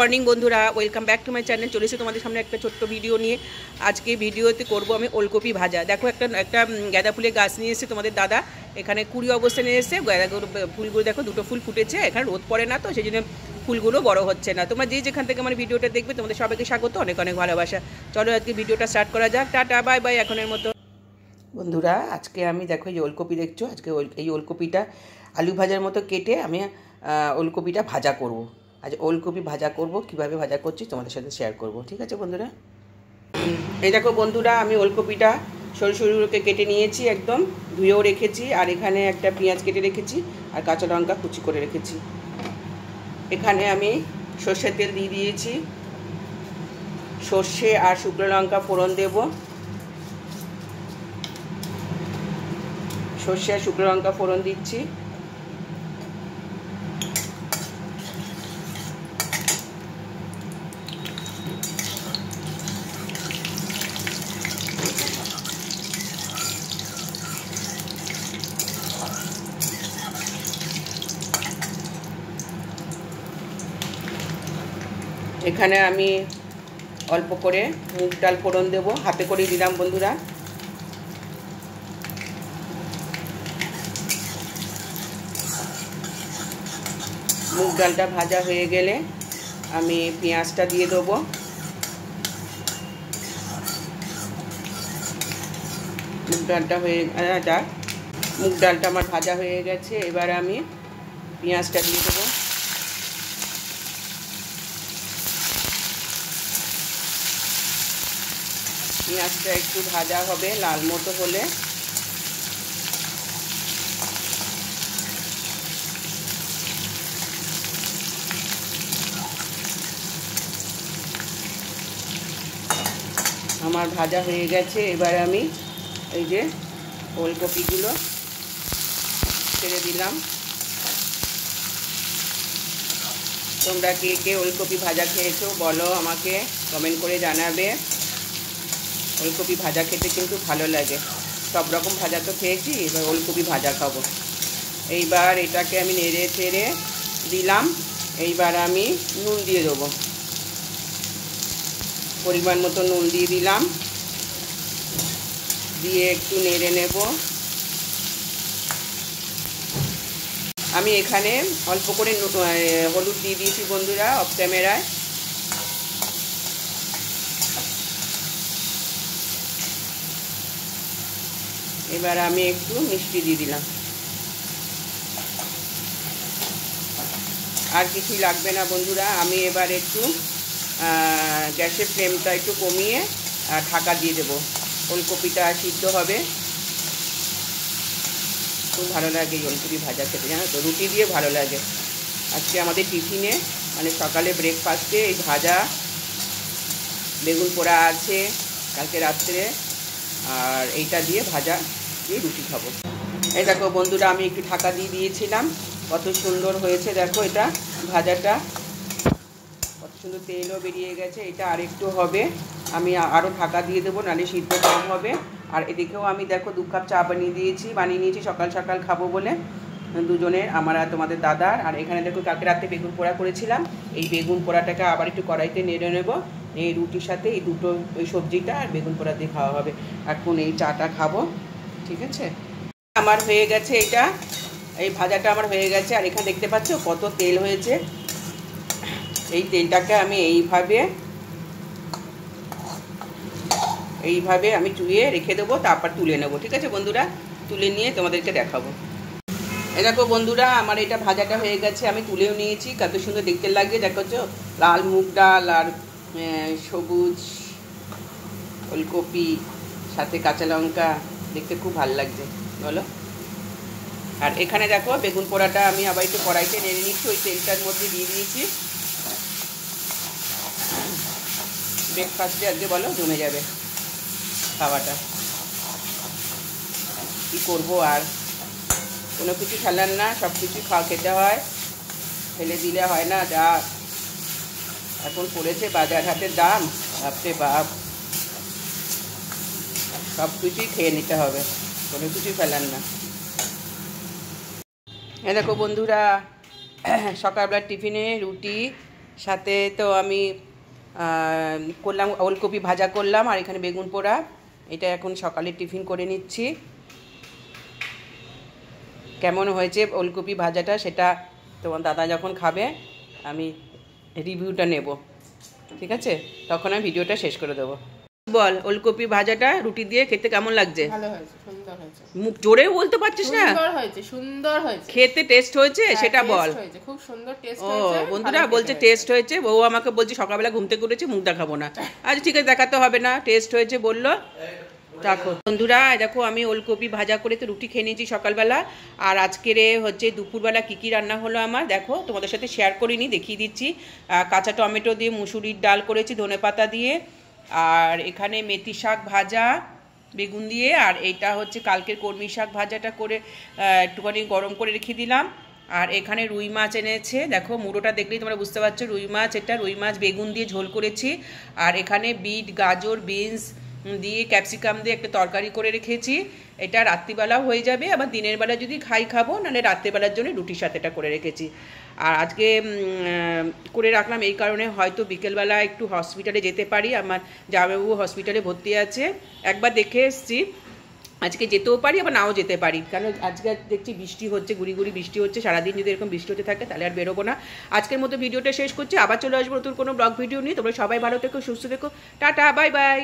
Morning বন্ধুরা, welcome back to my channel. চলে এসে তোমাদের সামনে একটা ছোট্ট ভিডিও নিয়ে। আজকে ভিডিওতে করব আমি ওলকপি ভাজা। দেখো একটা গাঁদা ফুলের গাছ নিয়ে এসেছে তোমাদের দাদা, এখানে কুড়ি অবস্থায় নিয়ে এসেছে। গাঁদাগুলো ফুলগুলো দেখো, দুটো ফুল ফুটেছে। এখানে রোদ পড়ে না, তো সেই জন্য ফুলগুলো বড় হচ্ছে না। তোমরা যেখান থেকে আমার ভিডিওটা দেখবে, তোমাদের সবাইকে স্বাগত, অনেক অনেক ভালোবাসা। চলো আজকে ভিডিওটা স্টার্ট করা যাক। টাটা, বাই বাই এখনের মতো। বন্ধুরা, আজকে আমি দেখো এই ওলকপি দেখছো, আজকে এই ওলকপিটা আলু ভাজার মতো কেটে আমি ওলকপিটা ভাজা করব। আজ ওলকপি ভাজা করব, কিভাবে ভাজা করছি তোমাদের সাথে শেয়ার করব। ঠিক আছে বন্ধুরা, এই দেখো বন্ধুরা, আমি ওলকপিটা সরু সরু করে কেটে নিয়েছি, একদম ধুয়েও রেখেছি। আর এখানে একটা পেঁয়াজ কেটে রেখেছি, আর কাঁচা লঙ্কা কুচি করে রেখেছি। এখানে আমি সর্ষের তেল দিয়ে দিয়েছি, সর্ষে আর শুকনো লঙ্কা ফোড়ন দেব। সর্ষে আর শুকনো লঙ্কা ফোড়ন দিচ্ছি। এখানে আমি অল্প করে মুগ ডাল ফোড়ন দেবো, হাতে করেই দিলাম বন্ধুরা। মুগ ডালটা ভাজা হয়ে গেলে আমি পেঁয়াজটা দিয়ে দেবো। মুগ ডালটা মুগ ডালটা আমার ভাজা হয়ে গেছে, এবার আমি পেঁয়াজটা দিয়ে দেবো। পেঁয়াজটা একটু ভাজা হবে, লাল মতো হলে আমার ভাজা হয়ে গেছে। এবার আমি এই যে ওলকপিগুলো ছেড়ে দিলাম। তোমরা কে কে ওলকপি ভাজা খেয়েছো বলো, আমাকে কমেন্ট করে জানাবে। ওলকপি ভাজা খেতে কিন্তু ভালো লাগে। সব রকম ভাজা তো খেয়েছি, এবার ওলকপি ভাজা খাবো। এইবার এটাকে আমি নেড়ে চেড়ে দিলাম। এইবার আমি নুন দিয়ে দেবো, পরিমাণ মতো নুন দিয়ে দিলাম, দিয়ে একটু নেড়ে নেব। আমি এখানে অল্প করে হলুদ দিয়ে দিয়েছি বন্ধুরা, অফ ক্যামেরায়। এবার আমি একটু মিষ্টি দিয়ে দিলাম। আর কিছুই লাগবে না বন্ধুরা। আমি এবার একটু গ্যাসের ফ্লেমটা একটু কমিয়ে ঢাকা দিয়ে দেবো। ওলকপিটা সিদ্ধ হবে। খুব ভালো লাগে এই ওলকপি ভাজা খেতে, জানো তো, রুটি দিয়ে ভালো লাগে। আজকে আমাদের টিফিনে মানে সকালে ব্রেকফাস্টে এই ভাজা বেগুন পোড়া আছে কালকে রাত্রে, আর এইটা দিয়ে ভাজা দিয়ে রুটি খাবো। এই দেখো বন্ধুরা, আমি একটু ঢাকা দিয়ে দিয়েছিলাম, কত সুন্দর হয়েছে দেখো। এটা ভাজাটা কত সুন্দর তেলও বেরিয়ে গেছে। এটা আর একটু হবে, আমি আরও ঢাকা দিয়ে দেবো, নাহলে সিদ্ধ কম হবে। আর এদিকেও আমি দেখো 2 কাপ চা বানিয়ে নিয়েছি সকাল সকাল খাবো বলে, দুজনের, আমার আর তোমাদের দাদার। আর এখানে দেখো কালকে রাতে বেগুন পোড়া করেছিলাম, এই বেগুন পোড়াটাকে আবার একটু কড়াইতে নেড়ে নেব। এই রুটির সাথে এই দুটো ওই সবজিটা আর বেগুন পোড়া দিয়ে খাওয়া হবে। এখন এই চাটা খাবো, ঠিক আছে। আমার হয়ে গেছে এটা, এই ভাজাটা আমার হয়ে গেছে। আর এখানে দেখতে পাচ্ছ কত তেল হয়েছে। এই তেলটাকে আমি এইভাবে আমি চুইয়ে রেখে দেবো, তারপর তুলে নেবো। ঠিক আছে বন্ধুরা, তুলে নিয়ে তোমাদেরকে দেখাবো। এই দেখো বন্ধুরা, আমার এটা ভাজাটা হয়ে গেছে, আমি তুলেও নিয়েছি। কত সুন্দর দেখতে লাগে দেখো, লাল মুগ ডাল আর সবুজ ওলকপি সাথে কাঁচা লঙ্কা, দেখতে খুব ভালো লাগছে বলো। আর এখানে দেখো বেগুন পোড়াটা আমি আবার একটু কড়াইতে নেড়ে নিচ্ছি, ওই তেলটার মধ্যে দিয়ে দিয়েছি। ব্রেকফাস্টে আজকে বলো জমে যাবে খাওয়াটা। কী করবো, আর কোনো কিছু ফেলার না, সব কিছু খেতে হয়, ফেলে দিলে হয় না। যা এখন পড়েছে বাজার হাটের দাম, বাপরে বাপ, সব কিছুই খেয়ে নিতে হবে, কোনো কিছুই ফেলার না। দেখো বন্ধুরা, সকালবেলা টিফিনে রুটি সাথে তো আমি করলাম ওলকপি ভাজা করলাম, আর এখানে বেগুন পোড়া। এটা এখন সকালে টিফিন করে নিচ্ছি। কেমন হয়েছে ওলকপি ভাজাটা সেটা তোমার দাদা যখন খাবে আমি রিভিউটা নেব, ঠিক আছে? তখন আমি ভিডিওটা শেষ করে দেবো। বল, ওলকপি ভাজাটা রুটি দিয়ে খেতে কেমন লাগছে? ভালো হয়েছে, সুন্দর হয়েছে। মুখ জোরেও বলতে পারছিস না? সুন্দর হয়েছে, সুন্দর হয়েছে। খেতে টেস্ট হয়েছে সেটা বল। খুব সুন্দর টেস্ট ও হয়েছে। বন্ধুরা বলছে টেস্ট হয়েছে, বউ আমাকে বলছে সকালবেলা ঘুম থেকে উঠেছি মুখ দেখাবো না। আচ্ছা ঠিক আছে, দেখাতে হবে না, টেস্ট হয়েছে বললো। দেখো বন্ধুরা, দেখো আমি ওলকপি ভাজা করে তো রুটি খেয়ে নিয়েছি সকালবেলা। আর আজকের হচ্ছে দুপুরবেলা কী কী রান্না হলো আমার দেখো, তোমাদের সাথে শেয়ার করিনি, দেখিয়ে দিচ্ছি। কাঁচা টমেটো দিয়ে মুসুরির ডাল করেছি ধনেপাতা দিয়ে, আর এখানে মেথি শাক ভাজা বেগুন দিয়ে, আর এইটা হচ্ছে কালকের কলমি শাক ভাজাটা করে একটুখানি গরম করে রেখে দিলাম। আর এখানে রুই মাছ এনেছে, দেখো মুড়োটা দেখলেই তোমরা বুঝতে পারছো রুই মাছ। এটা রুই মাছ বেগুন দিয়ে ঝোল করেছি। আর এখানে বিট গাজর বিনস দিয়ে ক্যাপসিকাম দিয়ে একটা তরকারি করে রেখেছি। এটা রাত্রিবেলাও হয়ে যাবে, আবার দিনের বেলা যদি খাবো, নাহলে রাত্রিবেলার জন্য রুটির সাথে এটা করে রেখেছি। আর আজকে করে রাখলাম এই কারণে, হয়তো বিকেলবেলা একটু হসপিটালে যেতে পারি, আমার জামাইবাবু হসপিটালে ভর্তি আছে, একবার দেখে এসছি। আজকে যেতেও পারি আবার নাও যেতে পারি, কারণ আজকে দেখছি বৃষ্টি হচ্ছে, গুড়ি গুড়ি বৃষ্টি হচ্ছে। সারাদিন যদি এরকম বৃষ্টি হতে থাকে তাহলে আর বেরোবো না। আজকের মতো ভিডিওটা শেষ করছি, আবার চলে আসবো নতুন কোনো ব্লগ ভিডিও নিয়ে। তোমরা সবাই ভালো থেকো, সুস্থ থেকো, টাটা, বাই বাই।